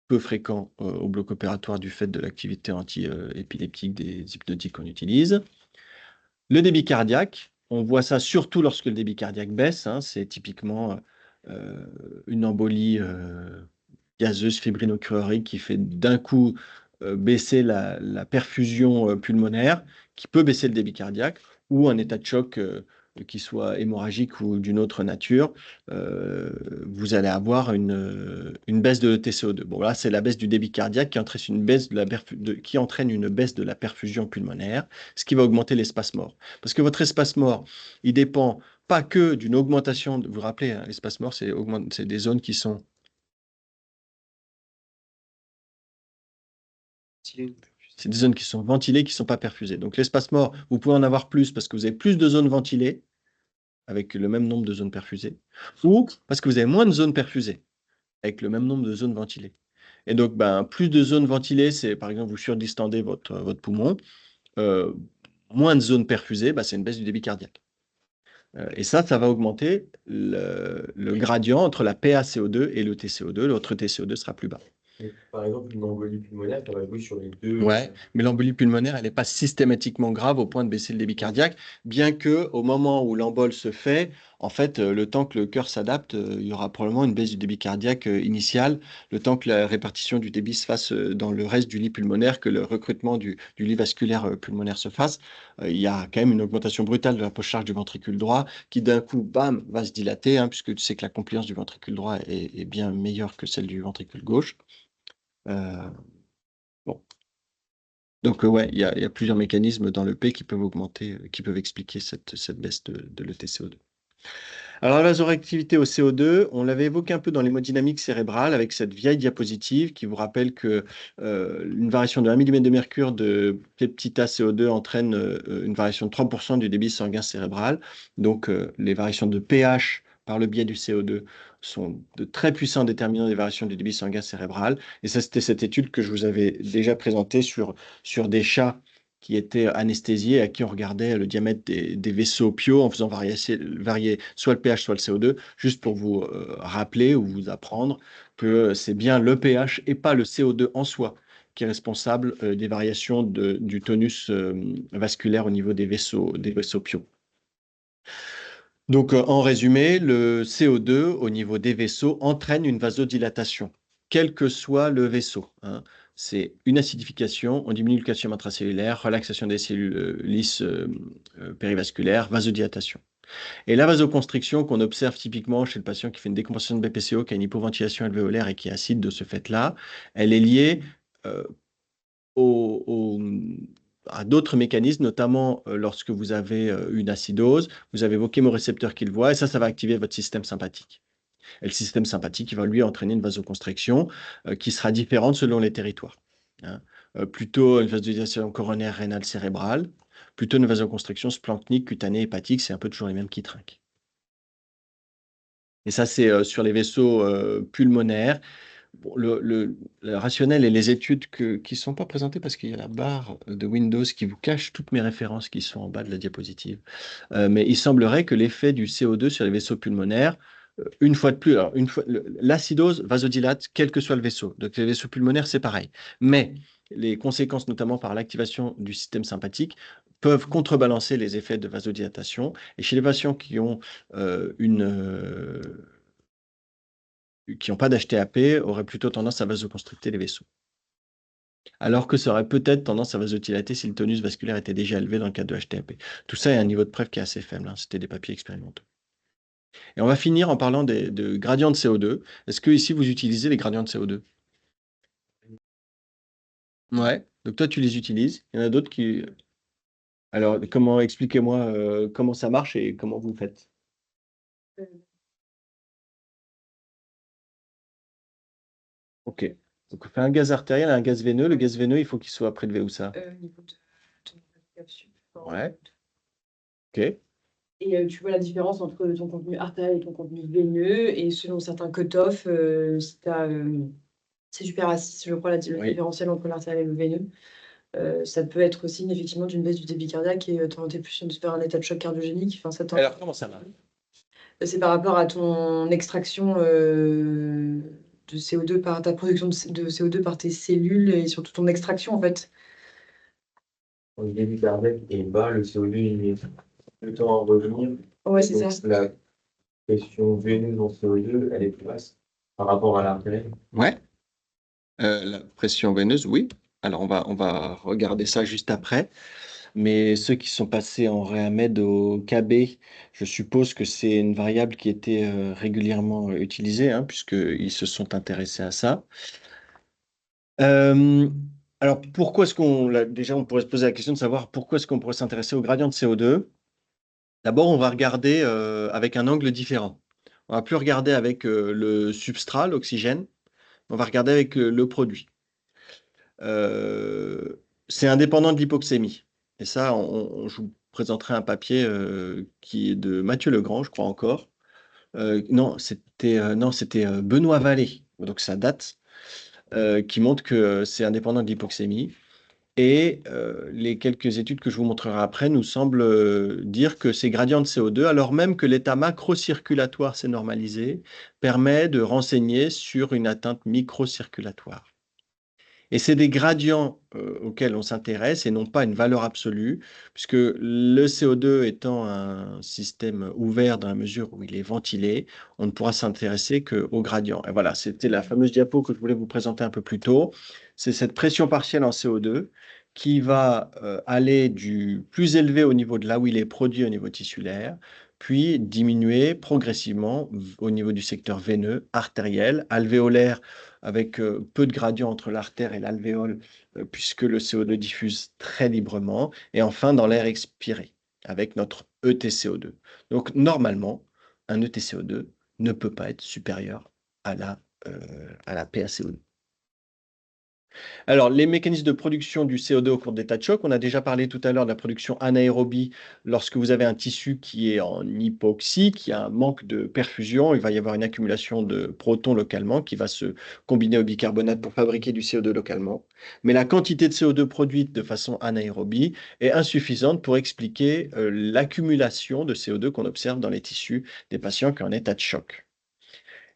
A: peu fréquent au bloc opératoire du fait de l'activité anti-épileptique des hypnotiques qu'on utilise. Le débit cardiaque, on voit ça surtout lorsque le débit cardiaque baisse. Hein, c'est typiquement une embolie gazeuse fibrino-cruorique qui fait d'un coup baisser la perfusion pulmonaire, qui peut baisser le débit cardiaque, ou un état de choc qui soit hémorragique ou d'une autre nature, vous allez avoir une baisse de TCO2. Bon, là, c'est la baisse du débit cardiaque qui entraîne une baisse de la perfusion pulmonaire, ce qui va augmenter l'espace mort. Parce que votre espace mort, il dépend pas que d'une augmentation, vous vous rappelez, hein, l'espace mort, c'est des zones qui sont c'est des zones qui sont ventilées, qui ne sont pas perfusées. Donc l'espace mort, vous pouvez en avoir plus parce que vous avez plus de zones ventilées, avec le même nombre de zones perfusées, ou parce que vous avez moins de zones perfusées, avec le même nombre de zones ventilées. Et donc, plus de zones ventilées, c'est par exemple, vous surdistendez votre poumon, moins de zones perfusées, c'est une baisse du débit cardiaque. Et ça va augmenter le gradient entre la PaCO2 et le TCO2. L'autre TCO2 sera plus bas.
B: Par exemple, une embolie pulmonaire, ça va jouer sur les deux.
A: Ouais, mais l'embolie pulmonaire, elle n'est pas systématiquement grave au point de baisser le débit cardiaque, bien que au moment où l'embole se fait, en fait, le temps que le cœur s'adapte, il y aura probablement une baisse du débit cardiaque initial, le temps que la répartition du débit se fasse dans le reste du lit pulmonaire, que le recrutement du lit vasculaire pulmonaire se fasse. Il y a quand même une augmentation brutale de la poche-charge du ventricule droit, qui d'un coup, bam, va se dilater, hein, puisque tu sais que la compliance du ventricule droit est bien meilleure que celle du ventricule gauche. Bon. Donc, ouais, il y a plusieurs mécanismes dans le P qui peuvent augmenter, qui peuvent expliquer cette baisse de l'ETCO2. Alors, la vasoréactivité au CO2, on l'avait évoqué un peu dans l'hémodynamique cérébrale avec cette vieille diapositive qui vous rappelle que une variation de 1 mm de mercure de petit a CO2 entraîne une variation de 3% du débit sanguin cérébral. Donc, les variations de pH par le biais du CO2 sont de très puissants déterminants des variations du débit sanguin cérébral. Et ça, c'était cette étude que je vous avais déjà présentée sur des chats qui étaient anesthésiés, à qui on regardait le diamètre des vaisseaux Pio en faisant varier soit le pH, soit le CO2, juste pour vous rappeler ou vous apprendre que c'est bien le pH et pas le CO2 en soi qui est responsable des variations du tonus vasculaire au niveau des vaisseaux pio. Donc, en résumé, le CO2 au niveau des vaisseaux entraîne une vasodilatation, quel que soit le vaisseau, hein. C'est une acidification, on diminue le calcium intracellulaire, relaxation des cellules lisses périvasculaires, vasodilatation. Et la vasoconstriction qu'on observe typiquement chez le patient qui fait une décompensation de BPCO, qui a une hypoventilation alvéolaire et qui est acide de ce fait-là, elle est liée à d'autres mécanismes, notamment lorsque vous avez une acidose, vous avez vos chémorécepteurs qui le voient, et ça va activer votre système sympathique. Et le système sympathique, il va lui entraîner une vasoconstriction qui sera différente selon les territoires, hein. Plutôt une vasodilatation coronaire, rénale, cérébrale, plutôt une vasoconstriction splanchnique, cutanée, hépatique, c'est un peu toujours les mêmes qui trinquent. Et ça, c'est sur les vaisseaux pulmonaires. Bon, le rationnel et les études qui ne sont pas présentées parce qu'il y a la barre de Windows qui vous cache toutes mes références qui sont en bas de la diapositive. Mais il semblerait que l'effet du CO2 sur les vaisseaux pulmonaires, une fois de plus, alors l'acidose vasodilate quel que soit le vaisseau. Donc les vaisseaux pulmonaires, c'est pareil. Mais les conséquences, notamment par l'activation du système sympathique, peuvent contrebalancer les effets de vasodilatation. Et chez les patients qui ont qui n'ont pas d'HTAP, auraient plutôt tendance à vasoconstricter les vaisseaux. Alors que ça aurait peut-être tendance à vasodilater si le tonus vasculaire était déjà élevé dans le cas de HTAP. Tout ça est un niveau de preuve qui est assez faible, hein. C'était des papiers expérimentaux. Et on va finir en parlant de gradients de CO2. Est-ce que ici vous utilisez les gradients de CO2? Ouais, donc toi tu les utilises. Il y en a d'autres qui... Alors, expliquez-moi comment ça marche et comment vous le faites. Ok. Donc on fait un gaz artériel et un gaz veineux. Le gaz veineux, il faut qu'il soit prélevé où ça?
E: Au niveau de ton capsule.
A: Ouais. Ok.
E: Et tu vois la différence entre ton contenu artériel et ton contenu veineux. Et selon certains cut-off, si tu as. C'est super acide, je crois, le
A: Oui.
E: différentiel entre l'artériel et le veineux. Ça peut être aussi effectivement d'une baisse du débit cardiaque et t'orienter plus vers un état de choc cardiogénique. Enfin, ça
A: Alors, comment ça marche?
E: c'est par rapport à ton extraction de CO2 par ta production de CO2 par tes cellules et surtout ton extraction en fait.
B: Le débit cardiaque est bas, le CO2 il met le temps à revenir.
E: Ouais, c'est
B: Donc,
E: ça.
B: la pression veineuse en CO2, elle est plus basse par rapport à l'artérielle.
A: Ouais. La pression veineuse, oui. Alors, on va regarder ça juste après. Mais ceux qui sont passés en réamed au KB, je suppose que c'est une variable qui était régulièrement utilisée, hein, puisqu'ils se sont intéressés à ça. Alors, pourquoi est-ce déjà, on pourrait se poser la question de savoir pourquoi est-ce qu'on pourrait s'intéresser au gradient de CO2. D'abord, on va regarder avec un angle différent. On va plus regarder avec le substrat, l'oxygène. On va regarder avec le produit. C'est indépendant de l'hypoxémie. Et ça, je vous présenterai un papier qui est de Mathieu Legrand, je crois encore. Non, c'était Benoît Vallée, donc ça date, qui montre que c'est indépendant de l'hypoxémie. Et les quelques études que je vous montrerai après nous semblent dire que ces gradients de CO2, alors même que l'état macrocirculatoire s'est normalisé, permet de renseigner sur une atteinte microcirculatoire. Et c'est des gradients auxquels on s'intéresse et non pas une valeur absolue, puisque le CO2 étant un système ouvert dans la mesure où il est ventilé, on ne pourra s'intéresser qu'aux gradients. Et voilà, c'était la fameuse diapo que je voulais vous présenter un peu plus tôt. C'est cette pression partielle en CO2 qui va aller du plus élevé au niveau de là où il est produit au niveau tissulaire, puis diminuer progressivement au niveau du secteur veineux, artériel, alvéolaire, avec peu de gradient entre l'artère et l'alvéole, puisque le CO2 diffuse très librement, et enfin dans l'air expiré, avec notre ETCO2. Donc normalement, un ETCO2 ne peut pas être supérieur à la PaCO2. Alors, les mécanismes de production du CO2 au cours d'état de choc, on a déjà parlé tout à l'heure de la production anaérobie lorsque vous avez un tissu qui est en hypoxie, qui a un manque de perfusion, il va y avoir une accumulation de protons localement qui va se combiner au bicarbonate pour fabriquer du CO2 localement. Mais la quantité de CO2 produite de façon anaérobie est insuffisante pour expliquer l'accumulation de CO2 qu'on observe dans les tissus des patients qui sont en état de choc.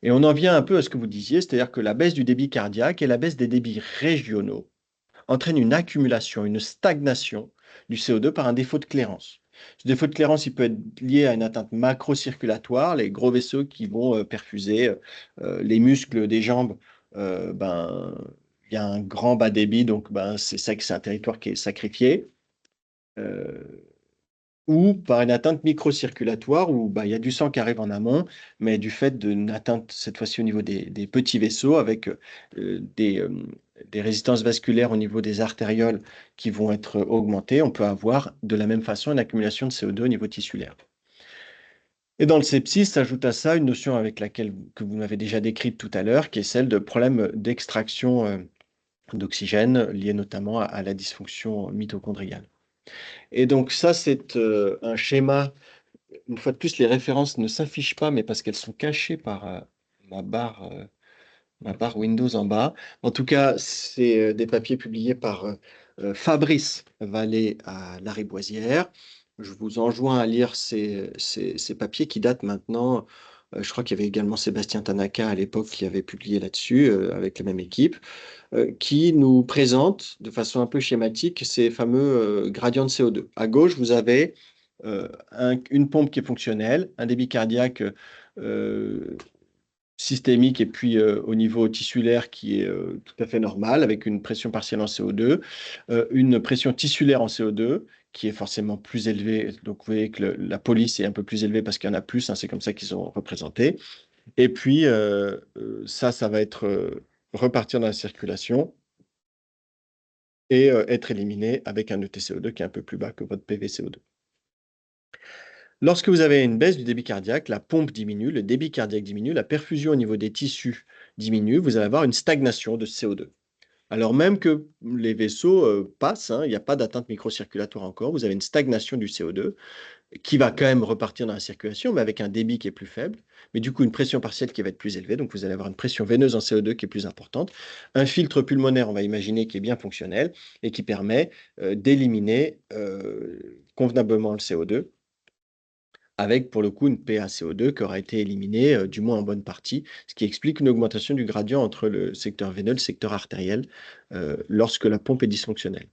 A: Et on en vient un peu à ce que vous disiez, c'est-à-dire que la baisse du débit cardiaque et la baisse des débits régionaux entraîne une accumulation, une stagnation du CO2 par un défaut de clairance. Ce défaut de clairance, il peut être lié à une atteinte macrocirculatoire, les gros vaisseaux qui vont perfuser les muscles des jambes. Il y a un grand bas débit, donc c'est un territoire qui est sacrifié. Ou par une atteinte microcirculatoire où il y a du sang qui arrive en amont, mais du fait d'une atteinte, cette fois-ci au niveau des petits vaisseaux, avec des résistances vasculaires au niveau des artérioles qui vont être augmentées, on peut avoir de la même façon une accumulation de CO2 au niveau tissulaire. Et dans le sepsis, s'ajoute à ça une notion avec laquelle que vous m'avez déjà décrite tout à l'heure, qui est celle de problèmes d'extraction d'oxygène liés notamment à la dysfonction mitochondriale. Et donc ça, c'est un schéma. Une fois de plus, les références ne s'affichent pas, mais parce qu'elles sont cachées par ma barre Windows en bas. En tout cas, c'est des papiers publiés par Fabrice Vallée à Lariboisière. Je vous enjoins à lire ces papiers qui datent maintenant. Je crois qu'il y avait également Sébastien Tanaka à l'époque qui avait publié là-dessus avec la même équipe, qui nous présente de façon un peu schématique ces fameux gradients de CO2. À gauche, vous avez une pompe qui est fonctionnelle, un débit cardiaque systémique et puis au niveau tissulaire qui est tout à fait normal avec une pression partielle en CO2, une pression tissulaire en CO2 qui est forcément plus élevée. Donc vous voyez que la police est un peu plus élevée parce qu'il y en a plus, hein, c'est comme ça qu'ils sont représentés. Et puis ça va être repartir dans la circulation et être éliminé avec un ETCO2 qui est un peu plus bas que votre PVCO2. Lorsque vous avez une baisse du débit cardiaque, la pompe diminue, le débit cardiaque diminue, la perfusion au niveau des tissus diminue, vous allez avoir une stagnation de CO2. Alors même que les vaisseaux passent, hein, il n'y a pas d'atteinte microcirculatoire encore, vous avez une stagnation du CO2 qui va quand même repartir dans la circulation, mais avec un débit qui est plus faible, mais du coup une pression partielle qui va être plus élevée, donc vous allez avoir une pression veineuse en CO2 qui est plus importante, un filtre pulmonaire, on va imaginer, qui est bien fonctionnel et qui permet d'éliminer convenablement le CO2, avec pour le coup une PaCO2 qui aura été éliminée, du moins en bonne partie, ce qui explique une augmentation du gradient entre le secteur veineux et le secteur artériel lorsque la pompe est dysfonctionnelle.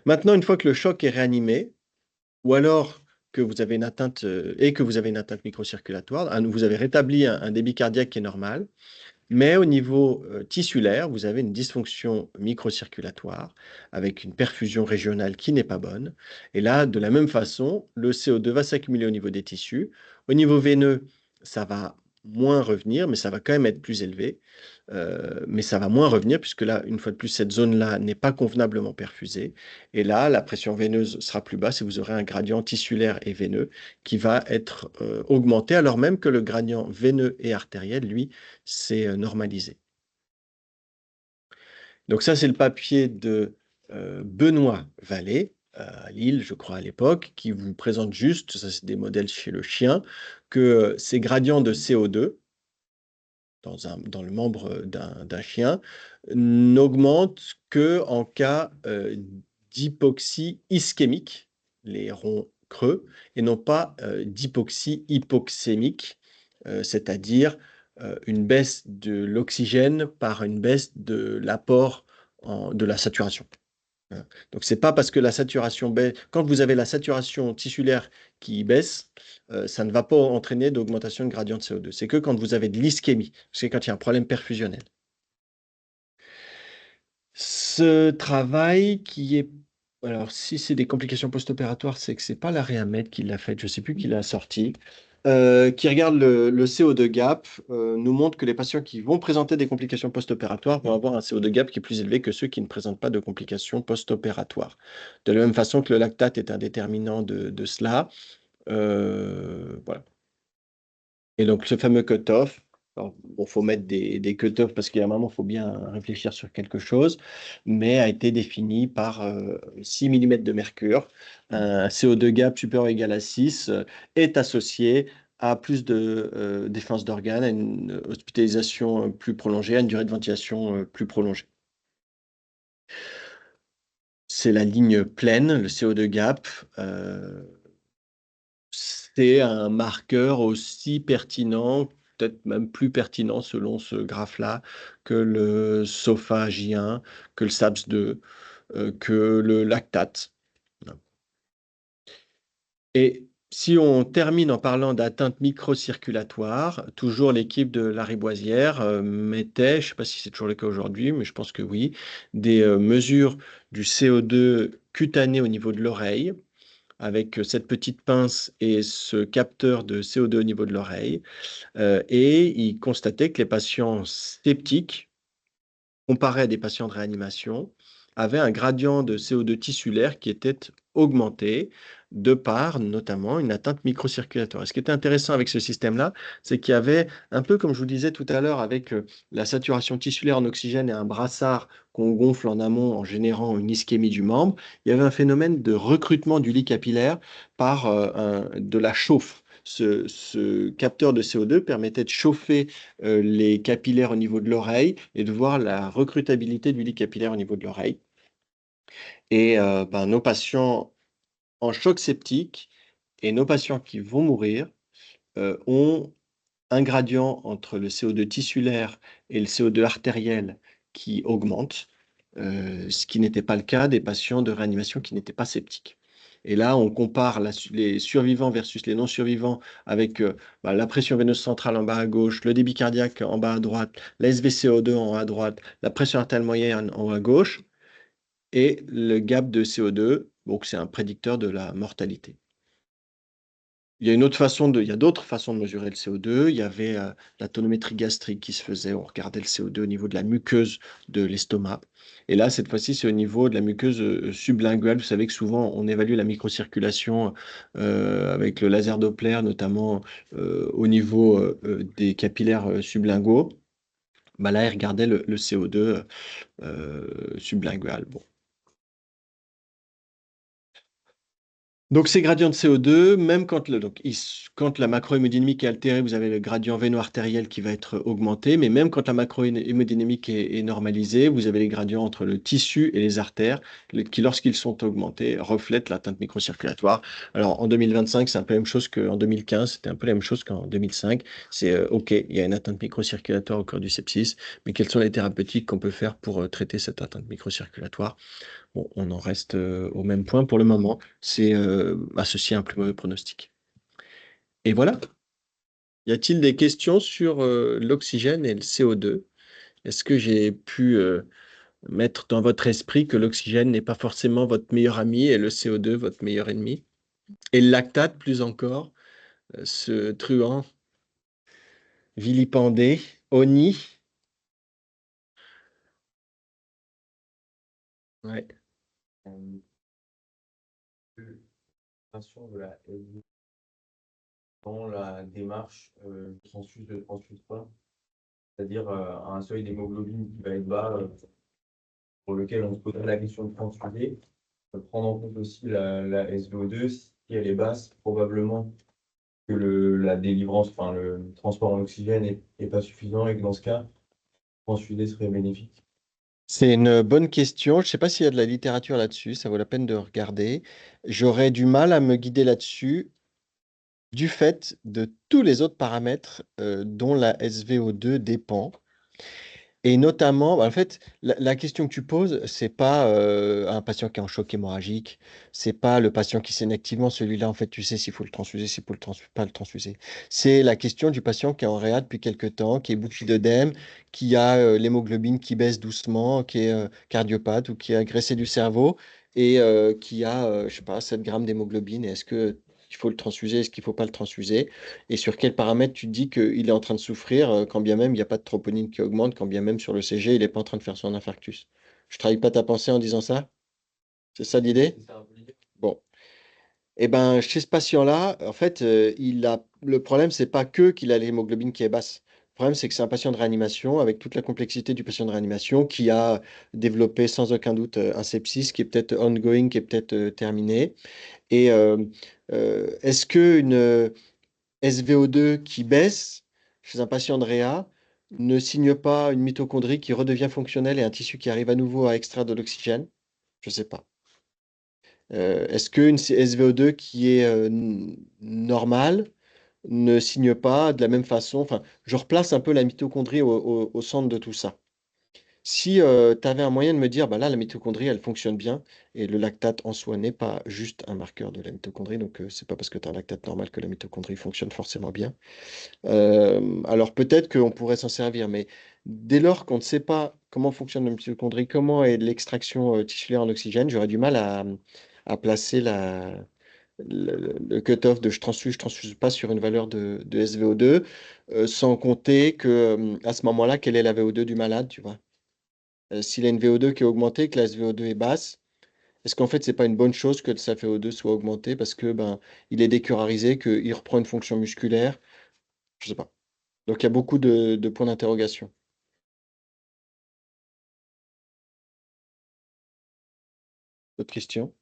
A: Maintenant, une fois que le choc est réanimé, ou alors que vous avez une atteinte microcirculatoire, vous avez rétabli un débit cardiaque qui est normal, mais au niveau tissulaire, vous avez une dysfonction microcirculatoire avec une perfusion régionale qui n'est pas bonne. Et là, de la même façon, le CO2 va s'accumuler au niveau des tissus. Au niveau veineux, ça va moins revenir, mais ça va quand même être plus élevé. Mais ça va moins revenir puisque là, une fois de plus, cette zone-là n'est pas convenablement perfusée. Et là, la pression veineuse sera plus basse et vous aurez un gradient tissulaire et veineux qui va être augmenté, alors même que le gradient veineux et artériel, lui, s'est normalisé. Donc ça, c'est le papier de Benoît Vallée, à Lille, je crois, à l'époque, qui vous présente juste, ça c'est des modèles chez le chien, que ces gradients de CO2 dans le membre d'un chien n'augmentent qu'en cas d'hypoxie ischémique, les ronds creux, et non pas d'hypoxie hypoxémique, c'est-à-dire une baisse de l'oxygène par une baisse de l'apport de la saturation. Donc, ce n'est pas parce que la saturation baisse. Quand vous avez la saturation tissulaire qui baisse, ça ne va pas entraîner d'augmentation de gradient de CO2. C'est que quand vous avez de l'ischémie, c'est quand il y a un problème perfusionnel. Ce travail qui est. Alors, si c'est des complications post-opératoires, c'est que ce n'est pas la Réamed qui l'a fait, je ne sais plus qui l'a sorti. Qui regarde le CO2 gap, nous montre que les patients qui vont présenter des complications post-opératoires vont avoir un CO2 gap qui est plus élevé que ceux qui ne présentent pas de complications post-opératoires. De la même façon que le lactate est un déterminant de cela. Voilà. Et donc, ce fameux cutoff, il faut mettre des cutoffs parce qu'à un moment, il faut bien réfléchir sur quelque chose, mais a été défini par 6 mm de mercure. Un CO2 gap supérieur ou égal à 6 est associé à plus de défense d'organes, à une hospitalisation plus prolongée, à une durée de ventilation plus prolongée. C'est la ligne pleine, le CO2 gap. C'est un marqueur aussi pertinent, peut-être même plus pertinent selon ce graphe-là, que le SOFA J1, que le SAPS2. que le lactate. Voilà. Et si on termine en parlant d'atteinte microcirculatoire, toujours l'équipe de Lariboisière mettait, je ne sais pas si c'est toujours le cas aujourd'hui, mais je pense que oui, des mesures du CO2 cutané au niveau de l'oreille, avec cette petite pince et ce capteur de CO2 au niveau de l'oreille. Et ils constataient que les patients sceptiques, comparés à des patients de réanimation, avaient un gradient de CO2 tissulaire qui était augmenté de par notamment une atteinte microcirculatoire. Et ce qui était intéressant avec ce système-là, c'est qu'il y avait, un peu comme je vous disais tout à l'heure, avec la saturation tissulaire en oxygène et un brassard qu'on gonfle en amont en générant une ischémie du membre, il y avait un phénomène de recrutement du lit capillaire par de la chauffe. Ce capteur de CO2 permettait de chauffer les capillaires au niveau de l'oreille et de voir la recrutabilité du lit capillaire au niveau de l'oreille. Et nos patients en choc septique et nos patients qui vont mourir ont un gradient entre le CO2 tissulaire et le CO2 artériel qui augmente, ce qui n'était pas le cas des patients de réanimation qui n'étaient pas septiques. Et là, on compare les survivants versus les non-survivants avec la pression veineuse centrale en bas à gauche, le débit cardiaque en bas à droite, la SVCO2 en haut à droite, la pression artérielle moyenne en haut à gauche, et le gap de CO2, donc c'est un prédicteur de la mortalité. Il y a d'autres façons de mesurer le CO2. Il y avait la tonométrie gastrique qui se faisait. On regardait le CO2 au niveau de la muqueuse de l'estomac. Et là, cette fois-ci, c'est au niveau de la muqueuse sublinguale. Vous savez que souvent, on évalue la microcirculation avec le laser Doppler, notamment au niveau des capillaires sublinguaux. Là, il regardait le CO2 sublingual. Bon. Donc, ces gradients de CO2, même quand la macrohémodynamique est altérée, vous avez le gradient véno-artériel qui va être augmenté, mais même quand la macrohémodynamique est normalisée, vous avez les gradients entre le tissu et les artères qui, lorsqu'ils sont augmentés, reflètent l'atteinte microcirculatoire. Alors, en 2025, c'est un peu la même chose qu'en 2015, c'était un peu la même chose qu'en 2005. C'est OK, il y a une atteinte microcirculatoire au cours du sepsis, mais quelles sont les thérapeutiques qu'on peut faire pour traiter cette atteinte microcirculatoire? Bon, on en reste au même point pour le moment, c'est associé à un plus mauvais pronostic. Et voilà. Y a-t-il des questions sur l'oxygène et le CO2? Est-ce que j'ai pu mettre dans votre esprit que l'oxygène n'est pas forcément votre meilleur ami et le CO2 votre meilleur ennemi? Et le lactate, plus encore, ce truand vilipendé, honni. Ouais.
B: L'intention de la LV dans la démarche transfuse de transfuse pas, c'est-à-dire un seuil d'hémoglobine qui va être bas, pour lequel on se poserait la question de transfuser, prendre en compte aussi la SVO2, si elle est basse, probablement que la délivrance, enfin le transport en oxygène est pas suffisant et que dans ce cas, transfuser serait bénéfique.
A: C'est une bonne question. Je ne sais pas s'il y a de la littérature là-dessus, ça vaut la peine de regarder. J'aurais du mal à me guider là-dessus du fait de tous les autres paramètres dont la SVO2 dépend. Et notamment, en fait, la question que tu poses, c'est pas un patient qui est en choc hémorragique, c'est pas le patient qui saigne activement, celui-là, en fait, tu sais s'il faut le transfuser, s'il faut pas le transfuser. C'est la question du patient qui est en réa depuis quelques temps, qui est bouffé d'œdème, qui a l'hémoglobine qui baisse doucement, qui est cardiopathe ou qui a agressé du cerveau et qui a, je sais pas, 7 grammes d'hémoglobine. Et est-ce que il faut le transfuser, est-ce qu'il ne faut pas le transfuser? Et sur quels paramètres tu te dis qu'il est en train de souffrir, quand bien même il n'y a pas de troponine qui augmente, quand bien même sur le CG, il n'est pas en train de faire son infarctus. Je ne trahis pas ta pensée en disant ça? C'est ça l'idée?
B: C'est ça un peu l'idée.
A: Bon. Eh ben, chez ce patient-là, en fait, le problème, c'est pas que qu'il a l'hémoglobine qui est basse. Le problème, c'est que c'est un patient de réanimation avec toute la complexité du patient de réanimation qui a développé sans aucun doute un sepsis qui est peut-être ongoing, qui est peut-être terminé. Et est-ce qu'une SVO2 qui baisse chez un patient de réa ne signe pas une mitochondrie qui redevient fonctionnelle et un tissu qui arrive à nouveau à extraire de l'oxygène? Je ne sais pas. Est-ce qu'une SVO2 qui est normale ne signe pas de la même façon? Enfin, je replace un peu la mitochondrie au centre de tout ça. Si tu avais un moyen de me dire, bah là, la mitochondrie, elle fonctionne bien, et le lactate en soi n'est pas juste un marqueur de la mitochondrie, donc c'est pas parce que tu as un lactate normal que la mitochondrie fonctionne forcément bien. Alors peut-être qu'on pourrait s'en servir, mais dès lors qu'on ne sait pas comment fonctionne la mitochondrie, comment est l'extraction tissulaire en oxygène, j'aurais du mal à placer le cut-off de je transfuse pas sur une valeur de SVO2, sans compter que à ce moment-là, quelle est la VO2 du malade, tu vois? S'il a une VO2 qui est augmentée, que la SVO2 est basse, est-ce qu'en fait, c'est pas une bonne chose que sa VO2 soit augmentée parce que ben, il est décurarisé, qu'il reprend une fonction musculaire? Je sais pas. Donc il y a beaucoup de points d'interrogation. D'autres questions?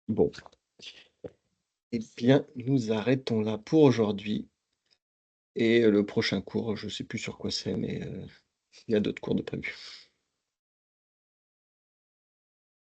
A: Bon. Eh bien, nous arrêtons là pour aujourd'hui. Et le prochain cours, je sais plus sur quoi c'est, mais il y a d'autres cours de prévus.